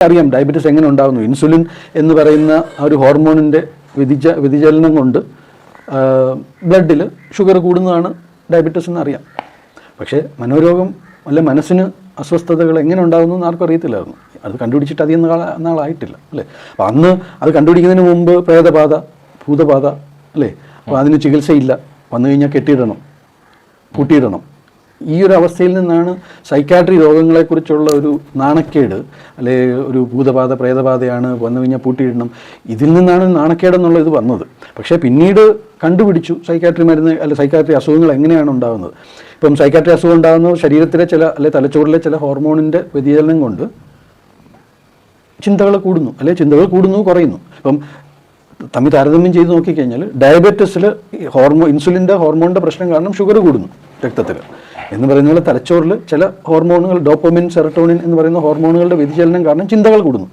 അറിയാം ഡയബറ്റീസ് എങ്ങനെ ഉണ്ടാകുന്നു. ഇൻസുലിൻ എന്ന് പറയുന്ന ആ ഒരു ഹോർമോണിൻ്റെ വ്യതിചലനം കൊണ്ട് ബ്ലഡിൽ ഷുഗർ കൂടുന്നതാണ് ഡയബറ്റീസ് എന്ന് അറിയാം. പക്ഷേ മനോരോഗം അല്ല മനസ്സിന് അസ്വസ്ഥതകൾ എങ്ങനെ ഉണ്ടാകുന്നു എന്ന് ആർക്കും അറിയത്തില്ലായിരുന്നു. അത് കണ്ടുപിടിച്ചിട്ട് അധികം നാളായിട്ടില്ല അല്ലേ. അപ്പോൾ അന്ന് അത് കണ്ടുപിടിക്കുന്നതിന് മുമ്പ് പ്രേതബാധ, ഭൂതബാധ അല്ലേ, അപ്പോൾ അതിന് ചികിത്സയില്ല, വന്നു കഴിഞ്ഞാൽ കെട്ടിയിടണം, പൂട്ടിയിടണം. ഈ ഒരു അവസ്ഥയിൽ നിന്നാണ് സൈക്കാട്രി രോഗങ്ങളെക്കുറിച്ചുള്ള ഒരു നാണക്കേട്, അല്ലെ ഒരു ഭൂതബാധ പ്രേതബാധയാണ്, വന്നു കഴിഞ്ഞാൽ പൂട്ടിയിടണം, ഇതിൽ നിന്നാണ് നാണക്കേടെന്നുള്ള ഇത് വന്നത്. പക്ഷേ പിന്നീട് കണ്ടുപിടിച്ചു സൈക്കാട്രി മരുന്ന് അല്ലെ സൈക്കാട്രി അസുഖങ്ങൾ എങ്ങനെയാണ് ഉണ്ടാകുന്നത്. ഇപ്പം സൈക്കാട്രി അസുഖം ഉണ്ടാകുന്നത് ശരീരത്തിലെ ചില അല്ലെ തലച്ചോറിലെ ചില ഹോർമോണിൻ്റെ വ്യതിചലനം കൊണ്ട് ചിന്തകൾ കൂടുന്നു, അല്ലെ ചിന്തകൾ കൂടുന്നു കുറയുന്നു. ഇപ്പം തമ്മിൽ താരതമ്യം ചെയ്ത് നോക്കിക്കഴിഞ്ഞാൽ ഡയബറ്റീസിൽ ഇൻസുലിൻ്റെ ഹോർമോണിൻ്റെ പ്രശ്നം കാരണം ഷുഗർ കൂടുന്നു രക്തത്തിൽ എന്ന് പറയുന്ന തലച്ചോറിൽ ചില ഹോർമോണുകൾ ഡോപ്പമിൻ, സെറട്ടോണിൻ എന്ന് പറയുന്ന ഹോർമോണുകളുടെ വ്യതിചലനം കാരണം ചിന്തകൾ കൂടുന്നു.